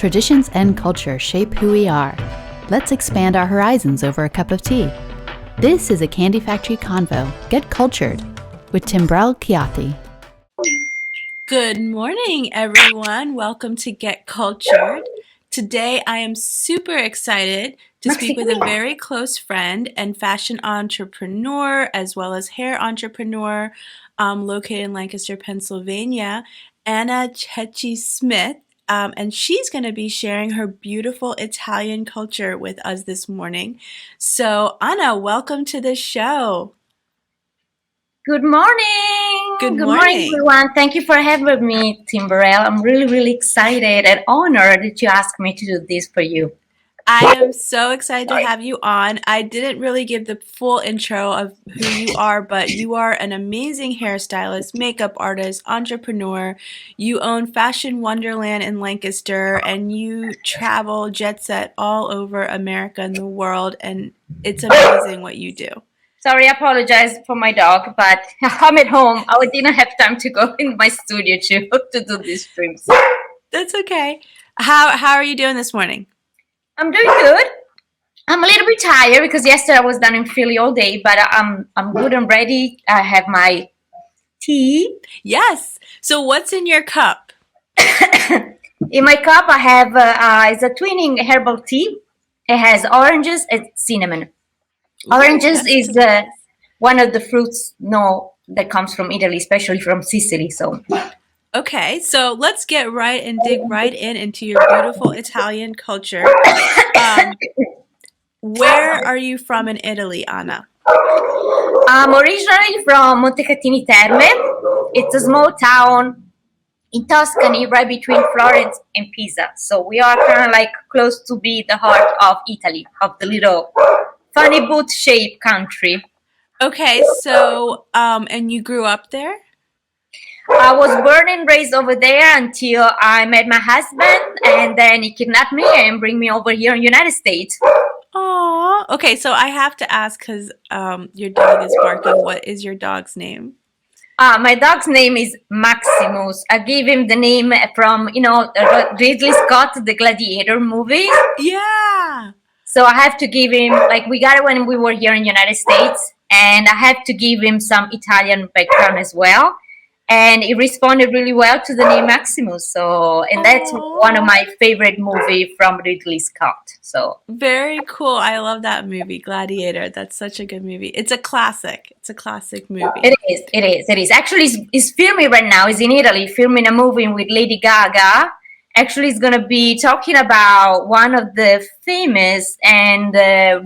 Traditions and culture shape who we are. Let's expand our horizons over a cup of tea. This is a Candy Factory Convo. Get cultured with Timbrel Chiatti. Good morning, everyone. Welcome to Get Cultured. Today, I am super excited to speak with a very close friend and fashion entrepreneur, as well as hair entrepreneur, located in Lancaster, Pennsylvania, Anna Cecchi Smith. And she's going to be sharing her beautiful Italian culture with us this morning. So, Anna, welcome to the show. Good morning. Good morning, morning. everyone. Thank you for having me, Timbrel. I'm really excited and honored that you asked me to do this for you. I am so excited to have you on. I didn't really give the full intro of who you are, but you are an amazing hairstylist, makeup artist, entrepreneur. You own Fashion Wonderland in Lancaster, and you travel jet set all over America and the world, and it's amazing what you do. Sorry, I apologize for my dog, but I'm at home. I didn't have time to go in my studio to do these streams. That's okay. How are you doing this morning? I'm doing good. I'm a little bit tired because yesterday I was down in Philly all day, but I'm good and ready. I have my tea. Yes. So what's in your cup? In my cup, I have it's a twinning herbal tea. It has oranges and cinnamon. Oranges is one of the fruits that comes from Italy, especially from Sicily. So. Okay, so let's get right and dig right into your beautiful Italian culture. Where are you from in Italy, Anna? I'm originally from Montecatini Terme. It's a small town in Tuscany, right between Florence and Pisa. So we are kind of like close to be the heart of Italy, of the little funny boot-shaped country. Okay, so and you grew up there? I was born and raised over there until I met my husband, and then he kidnapped me and bring me over here in the United States. Aww. Okay, so I have to ask because your dog is barking. What is your dog's name? My dog's name is Maximus. I gave him the name from, Ridley Scott, the Gladiator movie. Yeah. So I have to give him, we got it when we were here in the United States, and I have to give him some Italian background as well. And he responded really well to the name Maximus. And that's one of my favorite movies from Ridley Scott. So very cool. I love that movie, Gladiator. That's such a good movie. It's a classic. It's a classic movie. It is. Actually, he's filming right now. He's in Italy, filming a movie with Lady Gaga. Actually, he's going to be talking about one of the famous and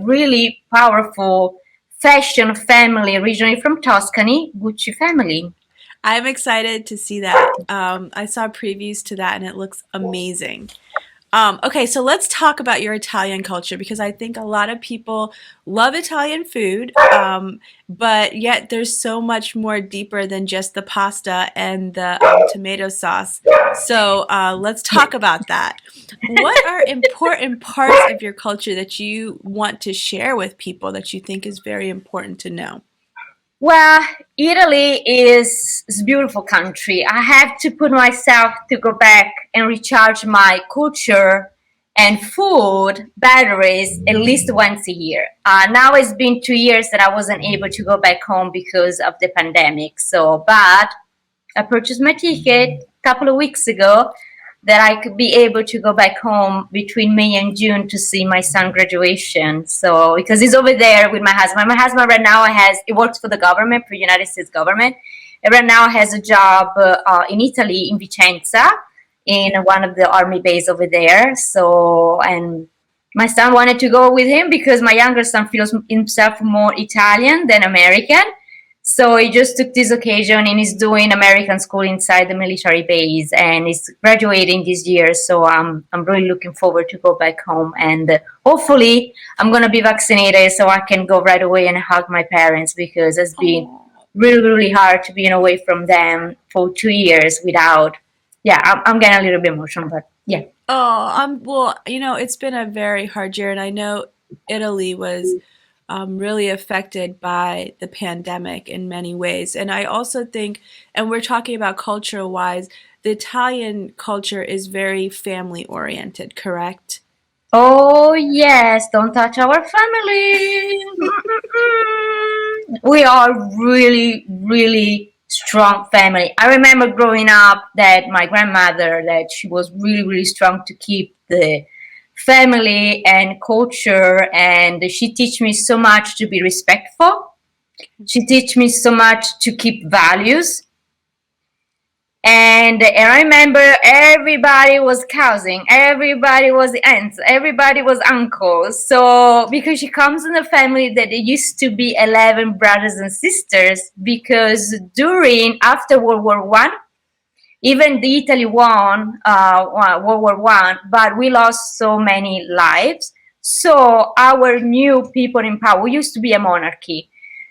really powerful fashion family originally from Tuscany, Gucci family. I'm excited to see that. I saw previews to that and it looks amazing. Okay, so let's talk about your Italian culture because I think a lot of people love Italian food, but yet there's so much more deeper than just the pasta and the tomato sauce. So let's talk about that. What are important parts of your culture that you want to share with people that you think is very important to know? Well, Italy is a beautiful country. I have to put myself to go back and recharge my culture and food batteries at least once a year. Now it's been 2 years that I wasn't able to go back home because of the pandemic. But I purchased my ticket a couple of weeks ago that I could be able to go back home between May and June to see my son graduation. So, because he's over there with my husband. My husband right now he works for the government, for the United States government. And right now has a job in Italy, in Vicenza, in one of the army base over there. So, and my son wanted to go with him because my younger son feels himself more Italian than American. So he just took this occasion and he's doing American school inside the military base and he's graduating this year. So I'm really looking forward to go back home and hopefully I'm going to be vaccinated so I can go right away and hug my parents because it's been really hard to be away from them for 2 years without. Yeah, I'm getting a little bit emotional, but yeah. Well, it's been a very hard year and I know Italy was really affected by the pandemic in many ways. And I also think, and we're talking about culture-wise, the Italian culture is very family oriented, correct? Oh, yes, don't touch our family. We are really, really strong family. I remember growing up that my grandmother, that she was really, really strong to keep the family and culture, and she teach me so much to be respectful. She teach me so much to keep values. And I remember everybody was cousins, everybody was aunts, everybody was uncles. So because she comes in a family that it used to be 11 brothers and sisters, because after World War One, even the Italy won World War One, but we lost so many lives. So our new people in power, we used to be a monarchy.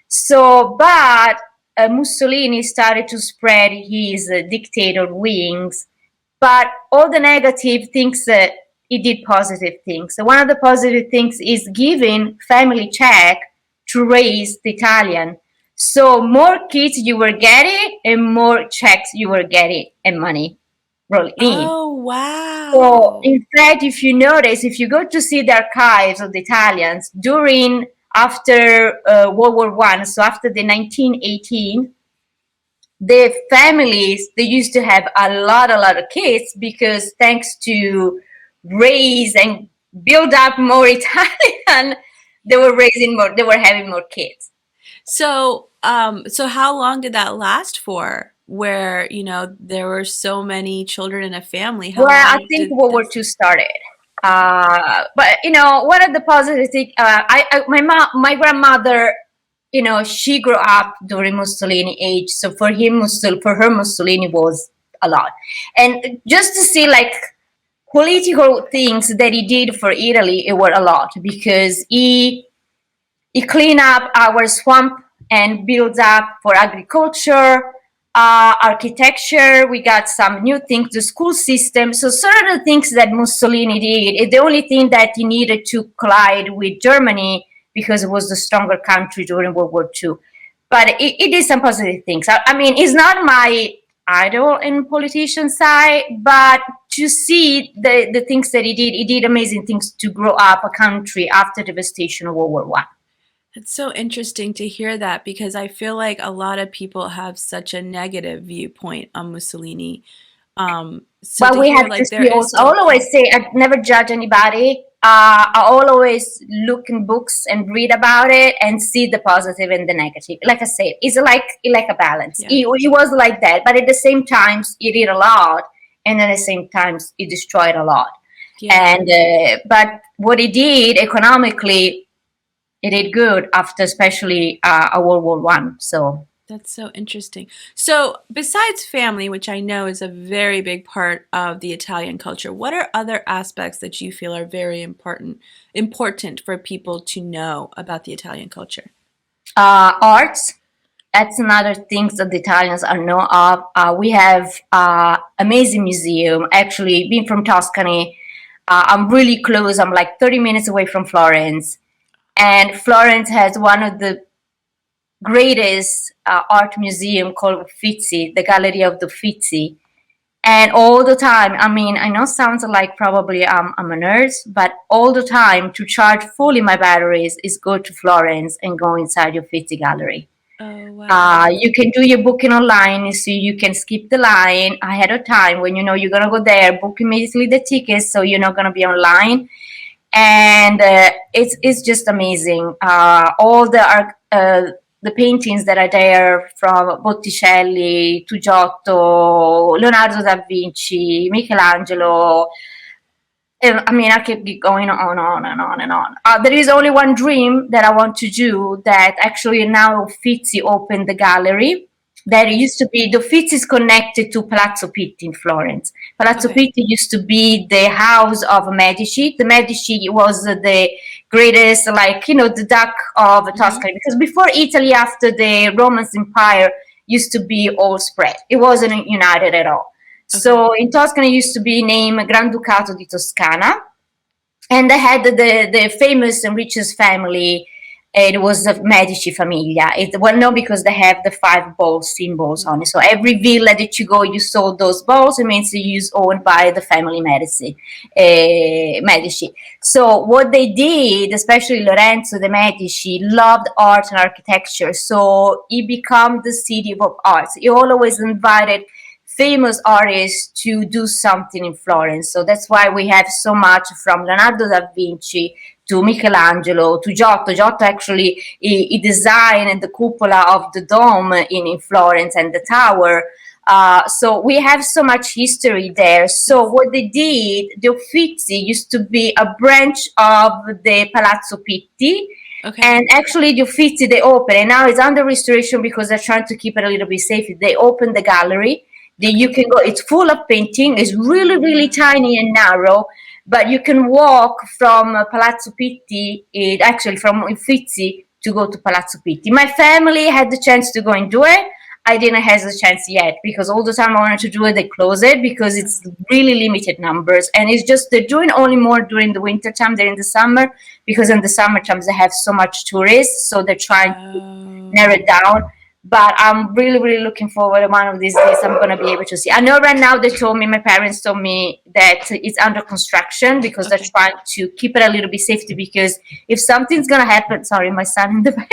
So, but Mussolini started to spread his dictator wings, but all the negative things, he did positive things. So one of the positive things is giving family check to raise the Italian. So more kids you were getting and more checks you were getting and money rolling in. Oh, So wow. in fact, if you notice, if you go to see the archives of the Italians after World War One, so after the 1918, the families, they used to have a lot of kids, because thanks to raise and build up more Italian, they were having more kids. So, so how long did that last for? Where, there were so many children in a family. How Well, I long think did World War this? II started. But one of the positive things, my grandmother, she grew up during Mussolini age, so for her Mussolini was a lot. And just to see like political things that he did for Italy, it were a lot, because he cleaned up our swamp and built up for agriculture, architecture. We got some new things, the school system. So certain things that Mussolini did, the only thing that he needed to collide with Germany, because it was the stronger country during World War II. But it did some positive things. I mean, it's not my idol in politician side, but to see the things that he did amazing things to grow up a country after devastation of World War One. It's so interesting to hear that, because I feel like a lot of people have such a negative viewpoint on Mussolini. So But to we hear have to like there see is also. I still always say I never judge anybody. I always look in books and read about it and see the positive and the negative. Like I said, it's like a balance. yeah, He was like that, but at the same time, he did a lot, and at the same time, he destroyed a lot. yeah. And but what he did economically, it did good after, especially a World War One. So. That's so interesting. So, besides family, which I know is a very big part of the Italian culture, what are other aspects that you feel are very important for people to know about the Italian culture? Arts. That's another thing that the Italians are known of. We have amazing museum. Actually, being from Tuscany, I'm really close. I'm like 30 minutes away from Florence, and Florence has one of the greatest art museum called Uffizi, the Gallery of the Uffizi. And all the time, I mean, I know it sounds like probably I'm a nurse, but all the time to charge fully my batteries is go to Florence and go inside your Uffizi gallery. Oh, wow. You can do your booking online, so you can skip the line ahead of time. When you know you're gonna go there, book immediately the tickets, so you're not gonna be online. And it's just amazing. All the paintings that are there, from Botticelli to Giotto, Leonardo da Vinci, Michelangelo. I mean, I could keep going on and on and on. There is only one dream that I want to do, that actually now Uffizi opened the gallery. That used to be, the Uffizi is connected to Palazzo Pitti in Florence. Palazzo Okay. Pitti used to be the house of Medici. The Medici was the greatest, the duck of Tuscany. Because before Italy, after the Roman Empire, used to be all spread. It wasn't united at all. Okay. So in Tuscany, it used to be named Granducato di Toscana. And they had the famous and richest family It was the Medici Famiglia. It's well known because they have the 5 balls symbols on it. So every villa that you go, you saw those balls. It means it's owned by the family Medici. So what they did, especially Lorenzo de' Medici, loved art and architecture. So he became the city of arts. He always invited famous artists to do something in Florence. So that's why we have so much from Leonardo da Vinci to Michelangelo to Giotto. Giotto actually he designed the cupola of the dome in Florence and the tower. So we have so much history there. So what they did, the Uffizi used to be a branch of the Palazzo Pitti. Okay. And actually the Uffizi, they opened, and now it's under restoration because they're trying to keep it a little bit safe. They opened the gallery. You can go, it's full of painting. It's really, really tiny and narrow, but you can walk from Palazzo Pitti, actually from Uffizi, to go to Palazzo Pitti. My family had the chance to go and do it. I didn't have the chance yet because all the time I wanted to do it, they close it because it's really limited numbers. And it's just, they're doing only more during the winter time than in the summer, because in the summer times they have so much tourists. So they're trying to narrow it down. But I'm really, really looking forward to one of these days I'm going to be able to see. I know right now my parents told me that it's under construction because they're trying to keep it a little bit safety, because if something's going to happen, sorry, my son in the background.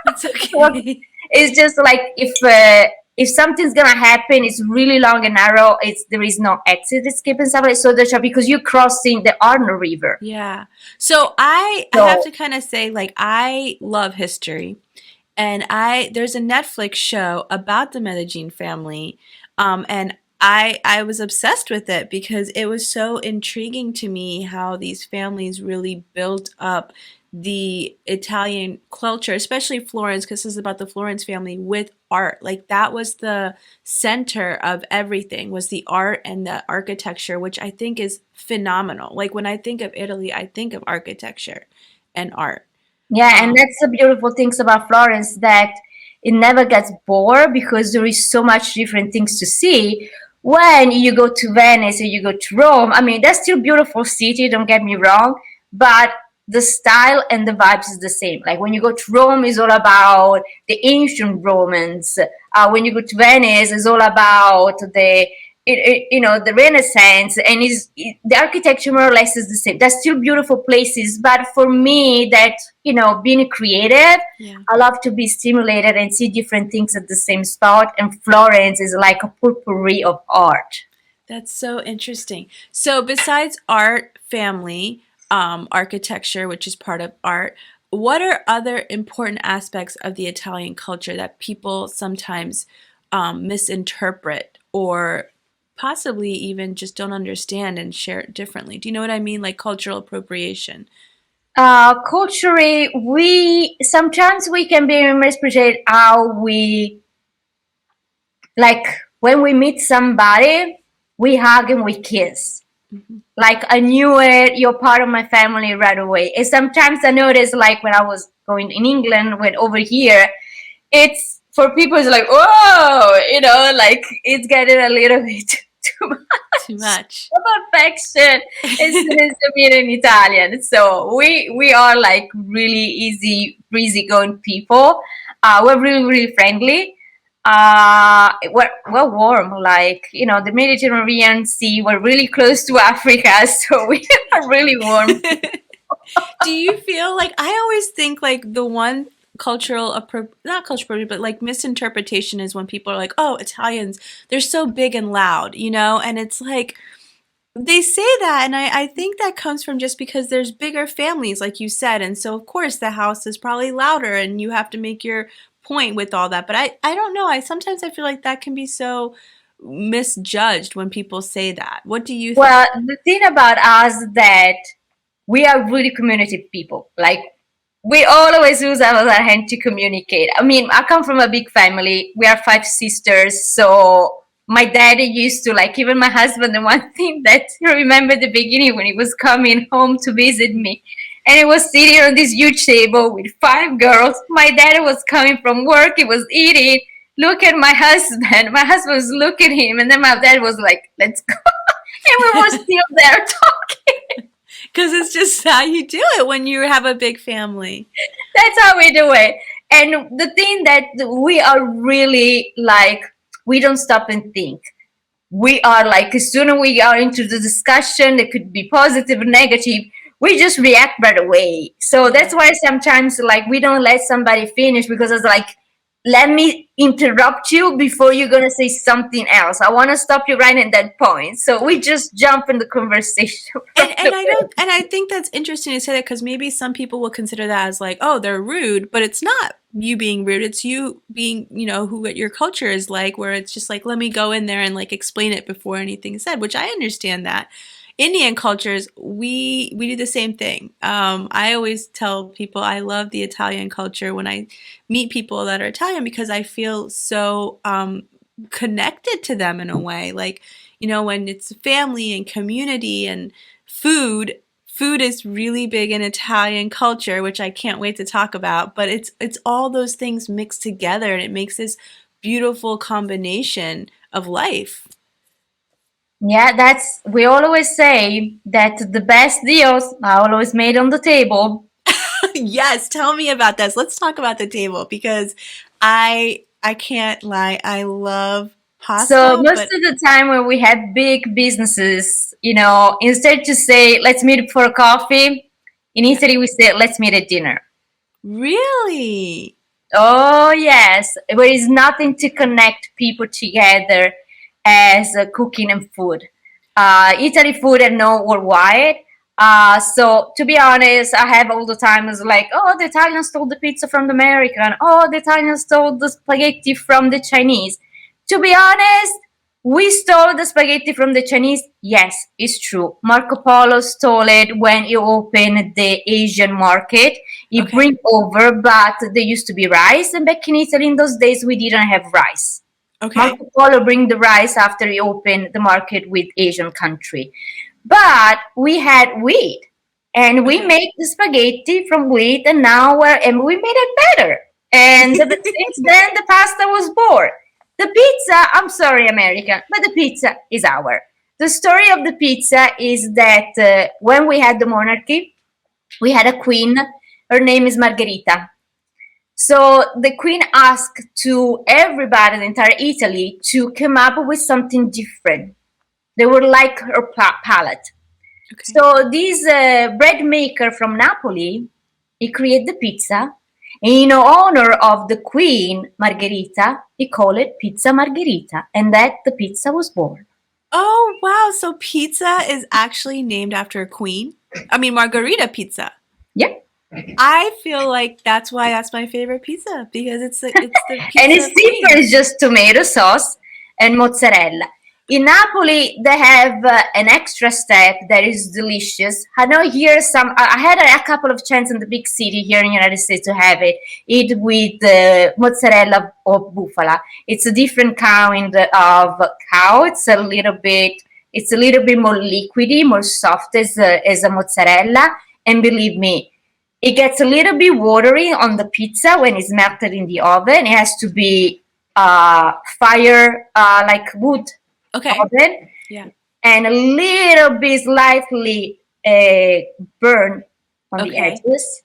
It's okay. It's just like if something's going to happen, it's really long and narrow. There is no exit escape and stuff like that. So because you're crossing the Arno River. Yeah. So I have to kind of say, like, I love history. And there's a Netflix show about the Medellin family, and I was obsessed with it because it was so intriguing to me how these families really built up the Italian culture, especially Florence, because this is about the Florence family, with art. Like, that was the center of everything, was the art and the architecture, which I think is phenomenal. Like, when I think of Italy, I think of architecture and art. Yeah, and that's the beautiful things about Florence, that it never gets bored because there is so much different things to see. When you go to Venice or you go to Rome, I mean, that's still a beautiful city, don't get me wrong, but the style and the vibes is the same. Like when you go to Rome, it's all about the ancient Romans. When you go to Venice, it's all about the Renaissance, and the architecture more or less is the same. They're still beautiful places, but for me, that being creative, I love to be stimulated and see different things at the same spot. And Florence is like a potpourri of art. That's so interesting. So besides art, family, architecture, which is part of art, what are other important aspects of the Italian culture that people sometimes misinterpret or possibly even just don't understand and share it differently? Do you know what I mean? Like cultural appropriation. Culturally, sometimes we can be misrepresented how like when we meet somebody, we hug and we kiss. Mm-hmm. Like, I knew it, you're part of my family right away. And sometimes I noticed, like when I was going in England, when over here, it's for people, it's like, whoa, like it's getting a little bit too much of affection as to be an Italian. So we are like really easygoing people. We're really, really friendly. We're warm, like the Mediterranean Sea. We're really close to Africa, so we are really warm. Do you feel like, I always think like the one not cultural appropriation, but like misinterpretation is when people are like, oh, Italians, they're so big and loud, and it's like, they say that, and I think that comes from just because there's bigger families, like you said, and so of course the house is probably louder and you have to make your point with all that. But I don't know, sometimes I feel like that can be so misjudged when people say that. What do you think? Well, the thing about us that we are really communicative people. Like, we always use our hand to communicate. I mean, I come from a big family. We are 5 sisters. So my daddy used to, like, even my husband, the one thing that I remember at the beginning when he was coming home to visit me, and he was sitting on this huge table with 5 girls. My daddy was coming from work. He was eating. Look at my husband. My husband was looking at him. And then my dad was like, let's go. And we were still there talking. Because it's just how you do it when you have a big family. That's how we do it. And the thing that we are really like, we don't stop and think. We are like, as soon as we are into the discussion, it could be positive or negative, we just react right away. So that's why sometimes like we don't let somebody finish, because it's like, let me interrupt you before you're gonna say something else. I want to stop you right at that point. So we just jump in the conversation. And I think that's interesting to say that, because maybe some people will consider that as like, oh, they're rude, but it's not you being rude. It's you being, who what your culture is like, where it's just like, let me go in there and like explain it before anything is said, which I understand that. Indian cultures, we do the same thing. I always tell people I love the Italian culture when I meet people that are Italian, because I feel so connected to them in a way. Like, when it's family and community and food is really big in Italian culture, which I can't wait to talk about. But it's all those things mixed together, and it makes this beautiful combination of life. Yeah, we always say that the best deals are always made on the table. Yes, tell me about this. Let's talk about the table, because I can't lie, I love pasta. So most of the time when we have big businesses, instead to say, let's meet for a coffee, in Italy we say, let's meet at dinner. Really? Oh, yes. There is nothing to connect people together as cooking and food. Italy food and no worldwide. So to be honest, I have all the time is like, oh, the Italians stole the pizza from the American. Oh, the Italians stole the spaghetti from the Chinese. To be honest, we stole the spaghetti from the Chinese. Yes, it's true. Marco Polo stole it when he opened the Asian market. He bring over, but there used to be rice. And back in Italy in those days, we didn't have rice. Okay. Marco Polo bring the rice after he opened the market with Asian country. But we had wheat, and we made the spaghetti from wheat, and we made it better. And since then, the pasta was born. The pizza, I'm sorry, American, but the pizza is our. The story of the pizza is that when we had the monarchy, we had a queen. Her name is Margherita. So the queen asked to everybody in the entire Italy to come up with something different. They would like her palate. Okay. So this bread maker from Napoli, he created the pizza. And in honor of the queen, Margherita, he called it Pizza Margherita. And that the pizza was born. Oh, wow. So pizza is actually named after a queen? I mean, Margherita pizza. Yeah. I feel like that's why that's my favorite pizza, because it's the pizza. And it's simple. It's just tomato sauce and mozzarella. In Napoli, they have an extra step that is delicious. I know here I had a couple of chances in the big city here in the United States to have it. Eat with mozzarella or bufala. It's a different kind of cow. It's a little bit more liquidy, more soft as a mozzarella. And believe me, it gets a little bit watery on the pizza when it's melted in the oven. It has to be fire like wood. Okay. Oven, yeah. And a little bit slightly burn on the edges.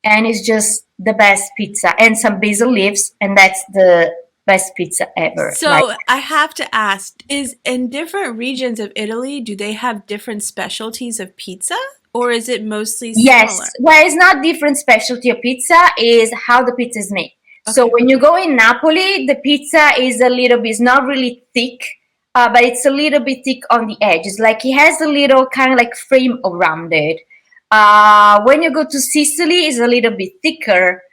And it's just the best pizza. And some basil leaves, and that's the best pizza ever. So I have to ask, is in different regions of Italy, do they have different specialties of pizza? Or is it mostly similar? Yes. Well, it's not different specialty of pizza, is how the pizza is made. Okay. So when you go in Napoli, the pizza is it's not really thick. But it's a little bit thick on the edges. Like it has a little kind of like frame around it. When you go to Sicily, it's a little bit thicker.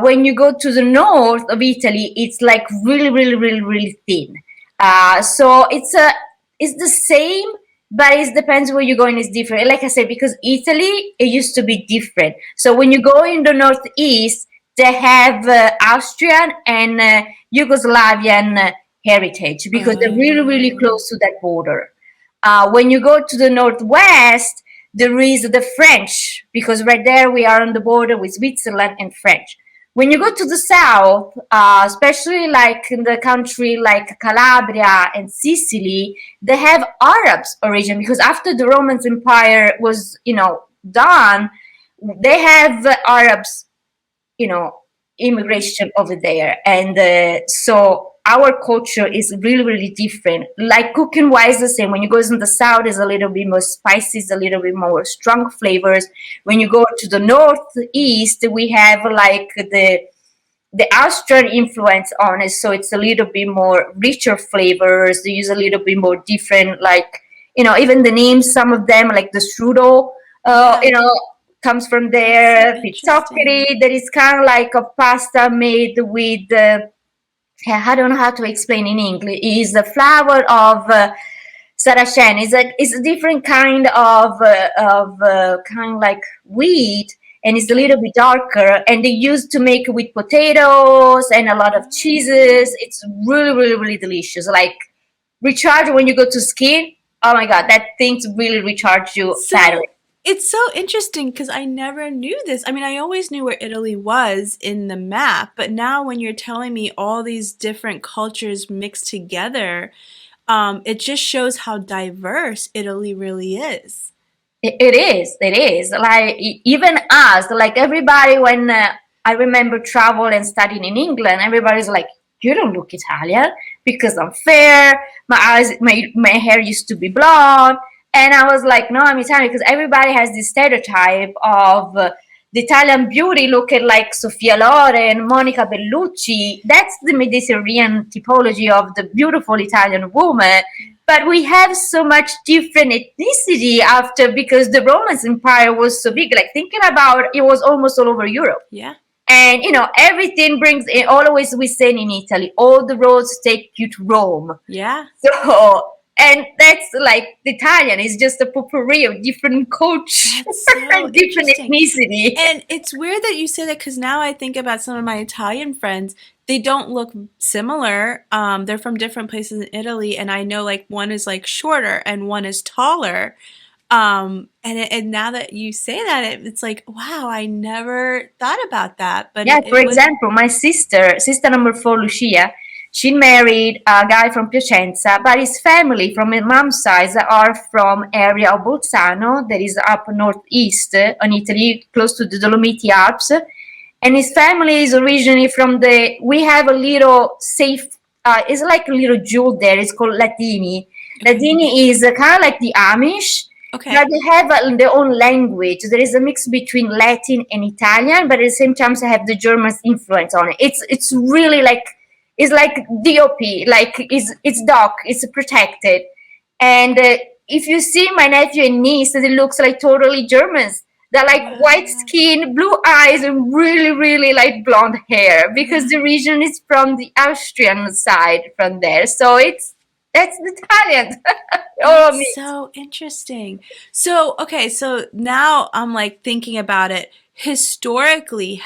When you go to the north of Italy, it's like really, really, really, really thin. So it's the same, but it depends where you're going. It's different. Like I said, because Italy, it used to be different. So when you go in the northeast, they have Austrian and Yugoslavian heritage, because they're really, really close to that border. When you go to the northwest, there is the French, because right there we are on the border with Switzerland and French. When you go to the south, especially like in the country like Calabria and Sicily, they have Arabs origin, because after the Roman Empire was, done, they have Arabs, you know, immigration over there, and so our culture is really, really different. Like cooking wise, the same. When you go in the south, is a little bit more spicy, it's a little bit more strong flavors. When you go to the northeast, we have like the Austrian influence on it, so it's a little bit more richer flavors. They use a little bit more different, like, you know, even the names. Some of them, like the strudel, you know, comes from there. Pizzoccheri, that is kind of like a pasta made with. I don't know how to explain in English. Is the flour of Saracen. It's a different kind of kind of like wheat, and it's a little bit darker. And they used to make it with potatoes and a lot of cheeses. It's really, really, really delicious. Like recharge when you go to ski. Oh my god, that thing's really recharge you battery. It's so interesting because I never knew this. I mean, I always knew where Italy was in the map, but now when you're telling me all these different cultures mixed together, it just shows how diverse Italy really is. It is. It is. Like even us, like everybody, when I remember travel and studying in England, everybody's like, "You don't look Italian because I'm fair. My hair used to be blonde." And I was like, "No, I'm Italian," because everybody has this stereotype of the Italian beauty looking like Sofia Loren, Monica Bellucci. That's the Mediterranean typology of the beautiful Italian woman. But we have so much different ethnicity after, because the Roman Empire was so big. Like thinking about it, was almost all over Europe. Yeah. And you know, everything brings it. Always we say in Italy, all the roads take you to Rome. Yeah. So, and that's like the Italian is just a potpourri of different cultures, So different ethnicity. And it's weird that you say that because now I think about some of my Italian friends. They don't look similar. They're from different places in Italy, and I know like one is like shorter and one is taller. And now that you say that, it's like, wow, I never thought about that. But yeah, for example, my sister number 4, Lucia, she married a guy from Piacenza, but his family from her mom's side are from area of Bolzano, that is up northeast in Italy, close to the Dolomiti Alps. And his family is originally from we have a little safe, it's like a little jewel there. It's called Latini. Latini is kind of like the Amish. Okay. But they have their own language. There is a mix between Latin and Italian, but at the same time, they have the German influence on it. It's really like, it's like DOP, like it's dark, it's protected. And if you see my nephew and niece, it looks like totally Germans. They're like white skin, blue eyes, and really, really like blonde hair, because the region is from the Austrian side from there. So that's the Italian. That's so interesting. So, okay, so now I'm like thinking about it historically,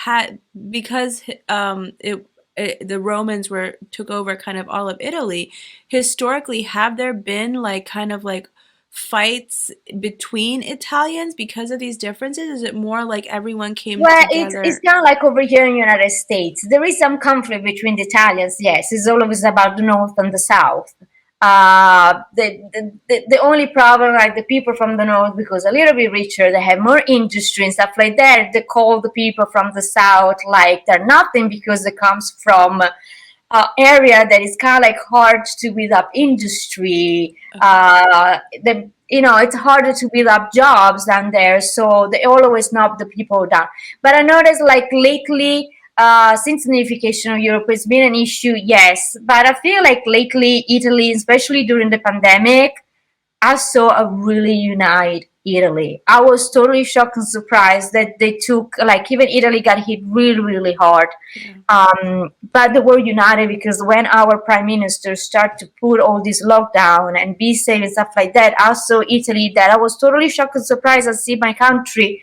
because the Romans took over kind of all of Italy. Historically, have there been like kind of like fights between Italians because of these differences? Is it more like everyone came together? It's kind of like over here in the United States. There is some conflict between the Italians, yes. It's always about the North and the South. The only problem, like the people from the North, because a little bit richer, they have more industry and stuff like that. They call the people from the South like they're nothing, because it comes from area that is kind of like hard to build up industry. It's harder to build up jobs down there, so they always knock the people down. But I noticed like lately, since the unification of Europe, it's been an issue, yes. But I feel like lately, Italy, especially during the pandemic, I saw a really united Italy. I was totally shocked and surprised that they took, like, even Italy got hit really, really hard. But they were united, because when our prime minister started to put all this lockdown and be safe and stuff like that, I saw Italy, that I was totally shocked and surprised. I see my country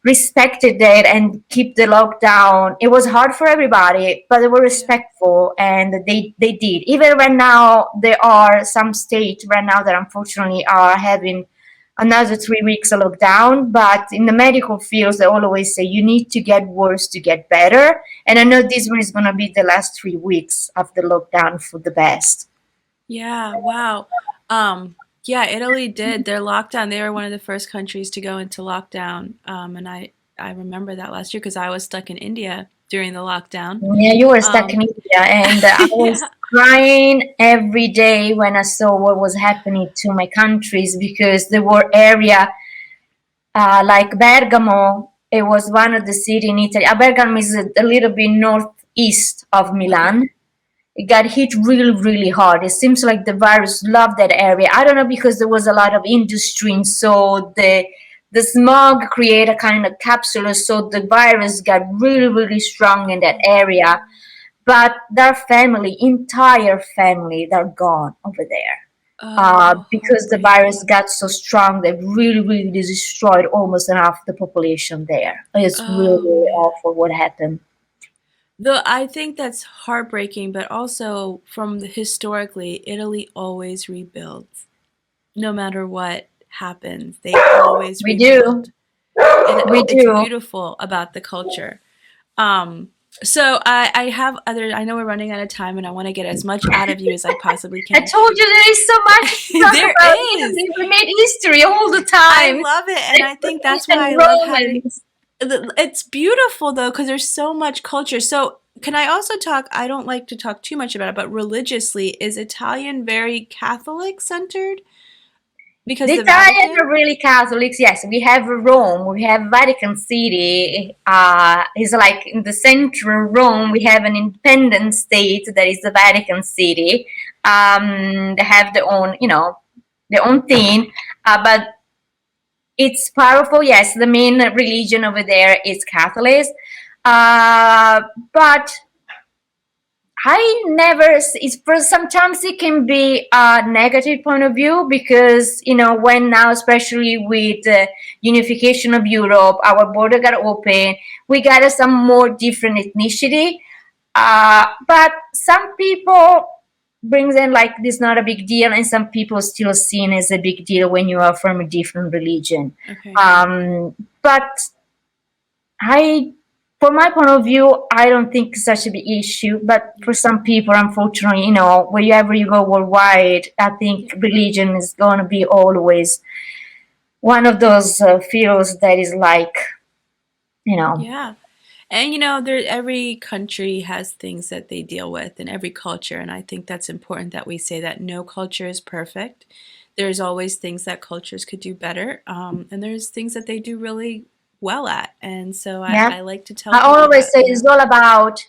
respected that and keep the lockdown. It was hard for everybody, but they were respectful, and they did. Even right now, there are some states right now that unfortunately are having another 3 weeks of lockdown. But in the medical fields, they always say you need to get worse to get better. And I know this one is going to be the last 3 weeks of the lockdown for the best. Yeah, wow. Yeah, Italy did. Their lockdown, they were one of the first countries to go into lockdown. And I remember that last year because I was stuck in India during the lockdown. Yeah, you were stuck in Um, India, and I was yeah. crying every day when I saw what was happening to my countries because there were area like Bergamo. It was one of the city in Italy. Bergamo is a little bit northeast of Okay. Milan. It got hit really, really hard. It seems like the virus loved that area. I don't know because there was a lot of industry, and so the smog created a kind of capsule, so the virus got really, really strong in that area. But their family, entire family, they're gone over there. Oh, Because the virus heartbreaking. got so strong, they really, really destroyed almost half the population there. It's really, Oh, really man. awful what happened. Though I think that's heartbreaking, but also from historically, Italy always rebuilds. No matter what happens, they always We do. rebuild. And We it's do. beautiful about the culture. Um, so I have other, I know we're running out of time and I want to get as much out of you as I possibly I can. told you there is so much to talk There about is. Italy. We made history all the I time. love it. And I think that's why Ancient I love having, Romans. it's beautiful though, because there's so much culture. So can I also talk, I don't like to talk too much about it, but religiously, is Italian very Catholic centered? Because The the Italians are Vatican? really Catholics. Yes, we have Rome. We have Vatican City. Is like in the central Rome. We have an independent state that is the Vatican City. They have their own, their own thing. But it's powerful. Yes, the main religion over there is Catholic. But I never. It's for sometimes it can be a negative point of view because when now, especially with the unification of Europe, our border got open. We got some more different ethnicity, but some people brings in like this not a big deal, and some people still seen as a big deal when you are from a different religion. Okay. But I, from my point of view, I don't think it's such a big issue. But Yeah. for some people, unfortunately, wherever you go worldwide, I think Yeah. religion is going to be always one of those fields that is like, you know, Yeah. And there every country has things that they deal with and every culture, and I think that's important that we say that no culture is perfect. There's always things that cultures could do better, and there's things that they do really well at. And so yeah. I like to tell I people always that, say it's all about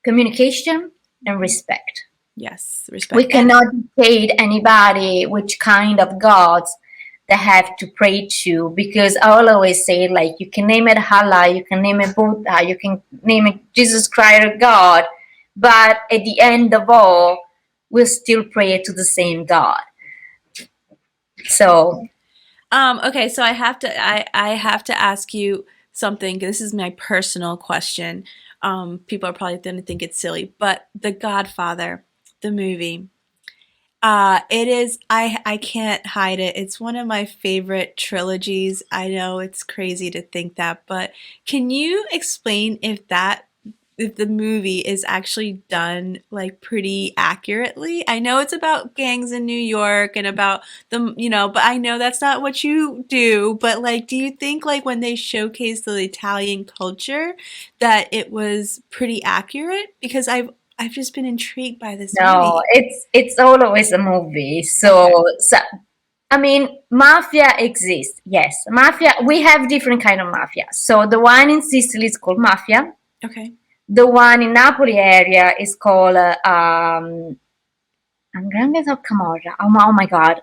communication and Mhm. respect. Yes, We respect. And cannot dictate anybody which kind of gods they have to pray to because I'll always say like you can name it Allah, you can name it Buddha, you can name it Jesus Christ or God, but at the end of all, we'll still pray to the same God. So okay, so I have to ask you something. This is my personal question. People are probably going to think it's silly, but The Godfather, the movie. It is, I can't hide it. It's one of my favorite trilogies. I know it's crazy to think that, but can you explain if the movie is actually done like pretty accurately? I know it's about gangs in New York and about but I know that's not what you do, but like, do you think like when they showcase the Italian culture that it was pretty accurate? Because I've just been intrigued by this no, movie. it's always a movie. Okay. So I mean, mafia exists. Yes, mafia. We have different kind of mafia. So the one in Sicily is called mafia. Okay. The one in Napoli area is called Angrangheta of Camorra. Oh my God.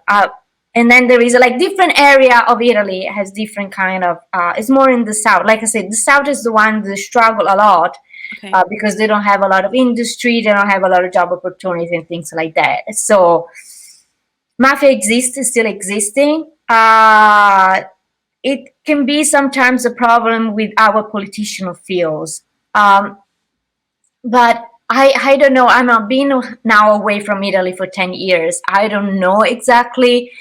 And then there is like different area of Italy has different kind of. It's more in the south. Like I said, the south is the one that struggle a lot Okay. because they don't have a lot of industry, they don't have a lot of job opportunities and things like that. So mafia exists, is still existing. It can be sometimes a problem with our politician fields. But I don't know. I'm been now away from Italy for 10 years. I don't know exactly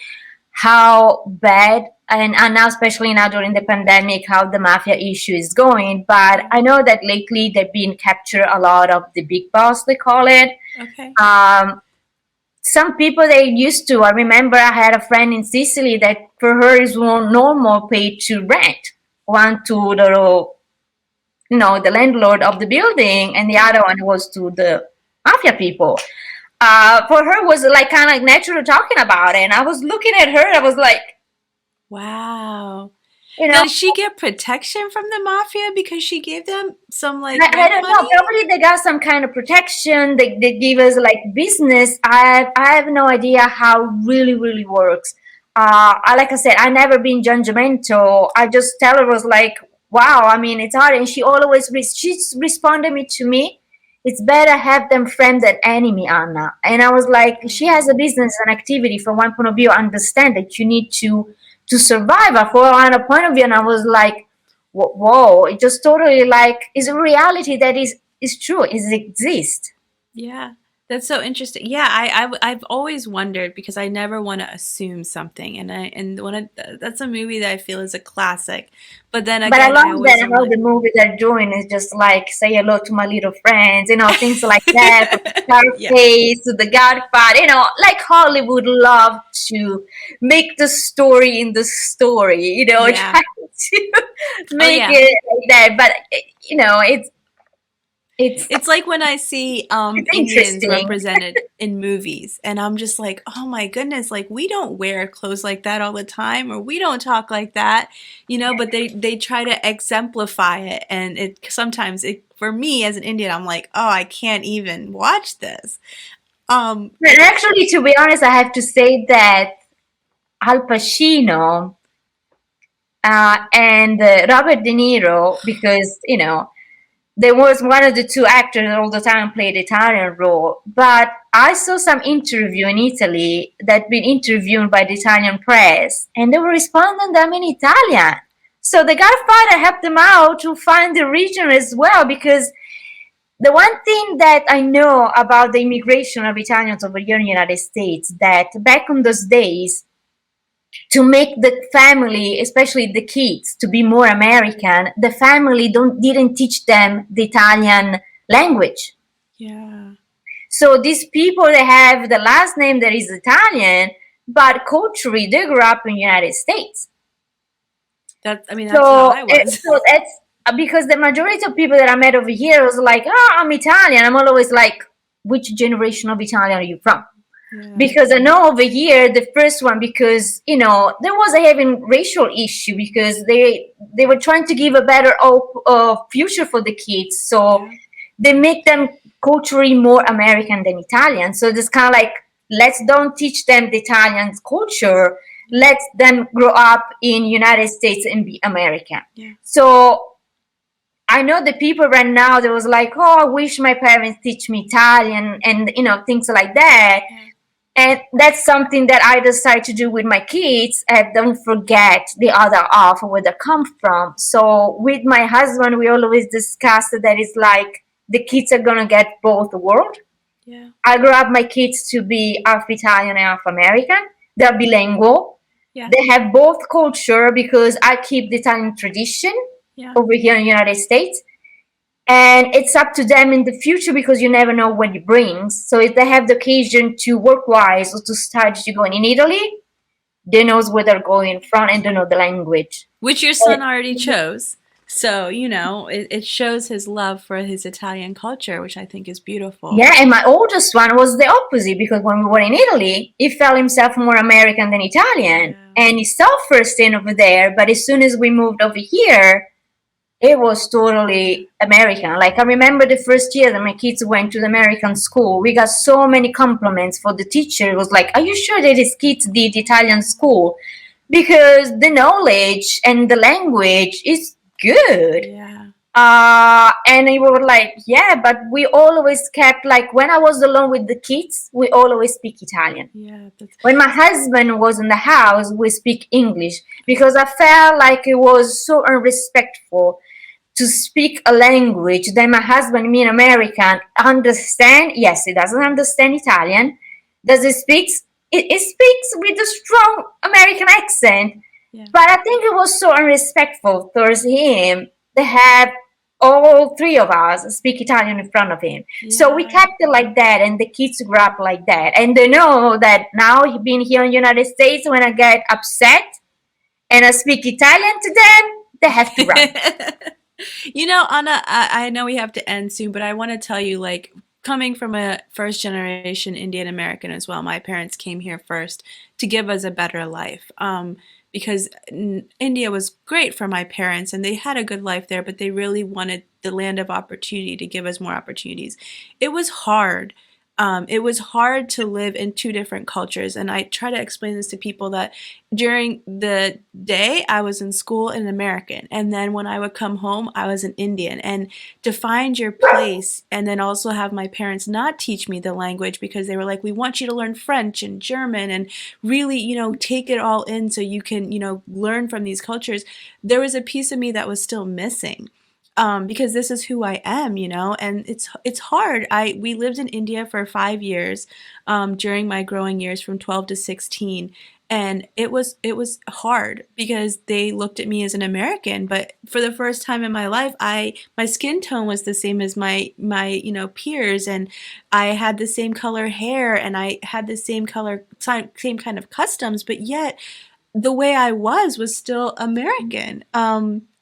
how bad, and now, especially now during the pandemic, how the mafia issue is going. But I know that lately they've been captured a lot of the big boss, they call it. Okay. Um, some people they used to. I remember I had a friend in Sicily that for her is more normal pay to rent. One to the the landlord of the building, and the other one was to the mafia people. For her was like kind of like natural talking about it, and I was looking at her. I was like, Wow. you know, Now, did she get protection from the mafia because she gave them some like I rent don't know. money? Probably they got some kind of protection. They give us like business. I have no idea how really works. Like I said, I never been judgmental. I just tell her was like, wow. I mean, it's hard, and she always she's responded me to me. It's better have them friend than enemy, Anna. And I was like, she has a business and activity. From one point of view, I understand that you need to survive. For another point of view, and I was like, whoa, it just totally like is a reality that is true, is exists. Yeah, that's so interesting. Yeah, I've always wondered because I never want to assume something, and that's a movie that I feel is a classic. But then But I again, I love always that am how like, the movie they're doing is just like say hello to my little friends, things like that. From yeah, Scarface to The Godfather, like Hollywood love to make the story in the story, yeah. trying to Oh make yeah. it like that. But it's It's like when I see it's Indians interesting. represented in movies, and I'm just like, oh my goodness, like we don't wear clothes like that all the time, or we don't talk like that, but they try to exemplify it, and it sometimes it for me as an Indian, I'm like, oh, I can't even watch this. Um, But actually, to be honest, I have to say that Al Pacino and Robert De Niro, because there was one of the two actors all the time played Italian role. But I saw some interview in Italy that been interviewed by the Italian press, and they were responding them in Italian. So the Godfather helped them out to find the region as well, because the one thing that I know about the immigration of Italians over here in the United States, that back in those days, to make the family, especially the kids, to be more American, the family didn't teach them the Italian language. yeah, So these people, they have the last name that is Italian, but culturally they grew up in the United States. I mean, that's how So, I was. so that's because the majority of people that I met over here was like, oh, I'm Italian. I'm always like, which generation of Italian are you from? Yeah, Because I know over here the first one, because there was a having racial issue, because they were trying to give a better future for the kids, so yeah, they make them culturally more American than Italian. So it's kind of like, let's don't teach them the Italian culture, let them grow up in United States and be American. yeah, So I know the people right now, they was like, oh, I wish my parents teach me Italian, and things like that. yeah, And that's something that I decide to do with my kids. And don't forget the other half, where they come from. So with my husband, we always discuss that it's like the kids are gonna get both world. yeah, I grew up my kids to be half Italian and half American. They're bilingual. yeah, They have both culture, because I keep the Italian tradition yeah. over here in the United States. And it's up to them in the future, because you never know what it brings. So if they have the occasion to work wise or to study to go in Italy, they knows where they're going from, and they know the language. Which your son already chose. So, it shows his love for his Italian culture, which I think is beautiful. Yeah, and my oldest one was the opposite, because when we were in Italy, he felt himself more American than Italian. Yeah. And he suffered staying over there, but as soon as we moved over here, it was totally American. Like, I remember the first year that my kids went to the American school, we got so many compliments for the teacher. It was like, are you sure that his kids did Italian school? Because the knowledge and the language is good. Yeah. And we were like, yeah, but we always kept, like, when I was alone with the kids, we always speak Italian. Yeah. When my husband was in the house, we speak English, because I felt like it was so unrespectful to speak a language that my husband, me, an American, understand. Yes, he doesn't understand Italian. Does he speaks? It speaks with a strong American accent. Yeah. But I think it was so unrespectful towards him. They have all three of us speak Italian in front of him. So we kept it like that, and the kids grew up like that. And they know that now being here in the United States, when I get upset and I speak Italian to them, they have to run. You know, Anna, I know we have to end soon, but I want to tell you, like, coming from a first generation Indian American as well, my parents came here first to give us a better life. Because India was great for my parents and they had a good life there, but they really wanted the land of opportunity to give us more opportunities. It was hard. It was hard to live in two different cultures. And I try to explain this to people that during the day I was in school an American. And then when I would come home, I was an Indian. And to find your place and then also have my parents not teach me the language because they were like, we want you to learn French and German and really, you know, take it all in so you can, you know, learn from these cultures. There was a piece of me that was still missing. Because this is who I am, you know, and it's hard. We lived in India for 5 years during my growing years from 12 to 16, and it was hard because they looked at me as an American. But for the first time in my life, my skin tone was the same as my you know peers, and I had the same color hair, and I had the same kind of customs, but yet the way I was still American.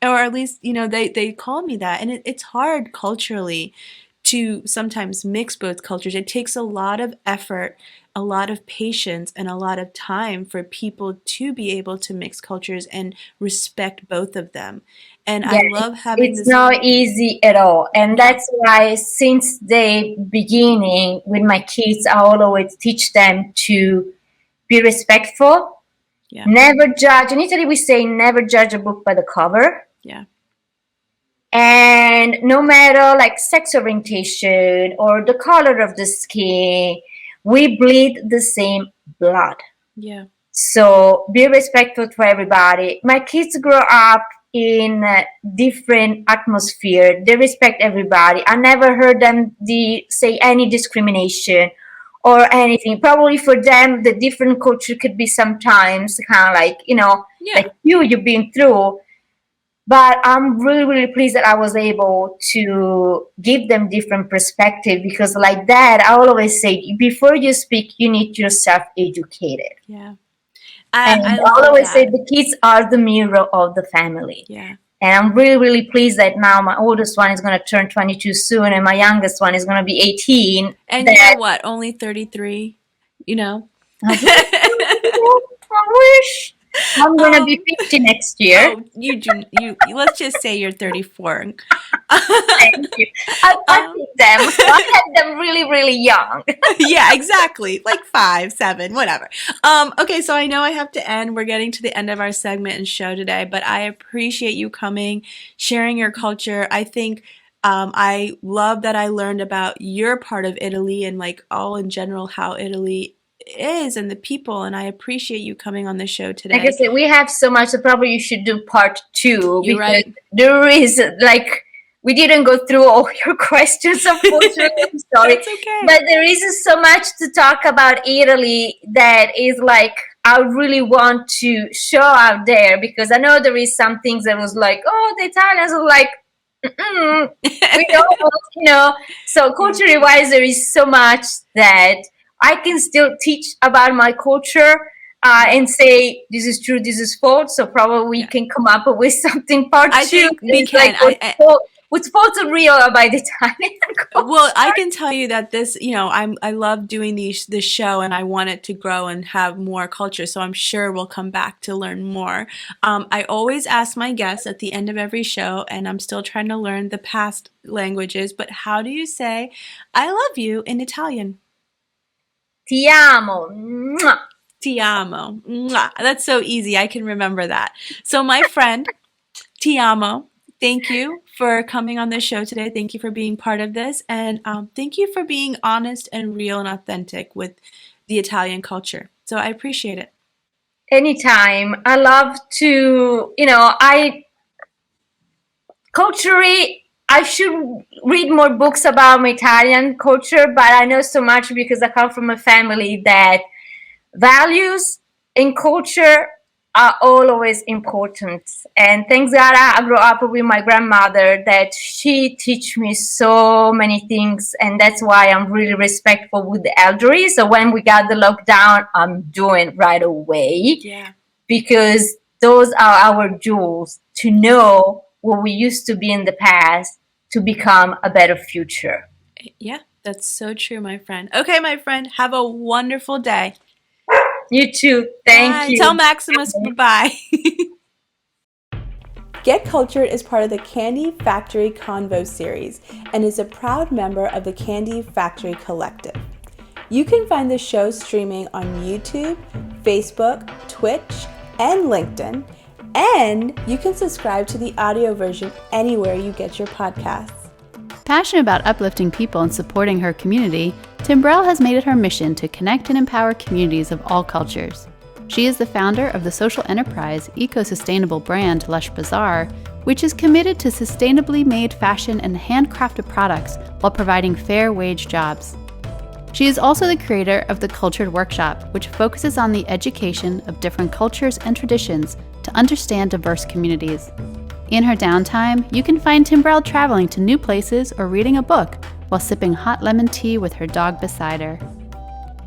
Or at least, you know, they call me that. And it's hard culturally to sometimes mix both cultures. It takes a lot of effort, a lot of patience, and a lot of time for people to be able to mix cultures and respect both of them. And I love having it's not easy at all. And that's why since the beginning with my kids, I always teach them to be respectful, never judge. In Italy, we say never judge a book by the cover. Yeah. And no matter like sex orientation or the color of the skin, we bleed the same blood. Yeah. So be respectful for everybody. My kids grow up in a different atmosphere. They respect everybody. I never heard them say any discrimination or anything. Probably for them, the different culture could be sometimes kind of like, you know, like you've been through. But I'm really, really pleased that I was able to give them different perspective because like that, I always say, before you speak, you need yourself educated. Yeah. I always say the kids are the mirror of the family. Yeah. And I'm really, really pleased that now my oldest one is going to turn 22 soon and my youngest one is going to be 18. And you're what, only 33, you know? I wish. I'm gonna be 50 next year. Oh, you let's just say you're 34. Thank you. I think them. So I had them really, really young. Yeah, exactly. Like 5, 7, whatever. Okay, so I know I have to end. We're getting to the end of our segment and show today, but I appreciate you coming, sharing your culture. I think I love that I learned about your part of Italy and like all in general how Italy is and the people, and I appreciate you coming on the show today. Like I said, we have so much, so probably you should do part 2 You're because right. there is like we didn't go through all your questions, unfortunately. I'm sorry. That's okay. But there is so much to talk about Italy that is like I really want to show out there because I know there is some things that was like, oh, the Italians are like, we don't, you know. So culturally wise, there is so much that I can still teach about my culture and say this is true, this is false. So probably we can come up with something part 2. I think we can. Like what's false real about Italian culture. Well, I can tell you that this, you know, I love doing this show and I want it to grow and have more culture. So I'm sure we'll come back to learn more. I always ask my guests at the end of every show, and I'm still trying to learn the past languages, but how do you say I love you in Italian? Ti amo. Mwah. Ti amo. Mwah. That's so easy. I can remember that. So my friend, Ti amo, thank you for coming on the show today. Thank you for being part of this. And thank you for being honest and real and authentic with the Italian culture. So I appreciate it. Anytime. I love to, you know, culturally, I should read more books about my Italian culture, but I know so much because I come from a family that values and culture are always important. And thanks God I grew up with my grandmother that she teach me so many things. And that's why I'm really respectful with the elderly. So when we got the lockdown, I'm doing right away. Yeah. Because those are our jewels to know what we used to be in the past to become a better future. Yeah, that's so true, my friend. Okay, my friend, have a wonderful day. You too. Thank you. Tell Maximus bye-bye. Get Cultured is part of the Candy Factory Convo series and is a proud member of the Candy Factory Collective. You can find the show streaming on YouTube, Facebook, Twitch, and LinkedIn, and you can subscribe to the audio version anywhere you get your podcasts. Passionate about uplifting people and supporting her community, Timbrel has made it her mission to connect and empower communities of all cultures. She is the founder of the social enterprise eco-sustainable brand Lush Bazaar, which is committed to sustainably made fashion and handcrafted products while providing fair wage jobs. She is also the creator of the Cultured Workshop, which focuses on the education of different cultures and traditions to understand diverse communities. In her downtime, you can find Timbrel traveling to new places or reading a book while sipping hot lemon tea with her dog beside her.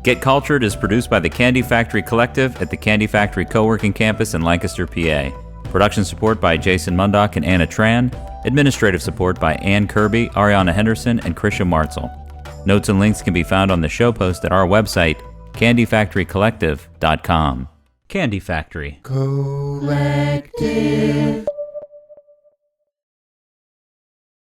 Get Cultured is produced by the Candy Factory Collective at the Candy Factory Co-working Campus in Lancaster, PA. Production support by Jason Mundock and Anna Tran. Administrative support by Ann Kirby, Ariana Henderson, and Krisha Martzel. Notes and links can be found on the show post at our website, candyfactorycollective.com. Candy Factory. Collective.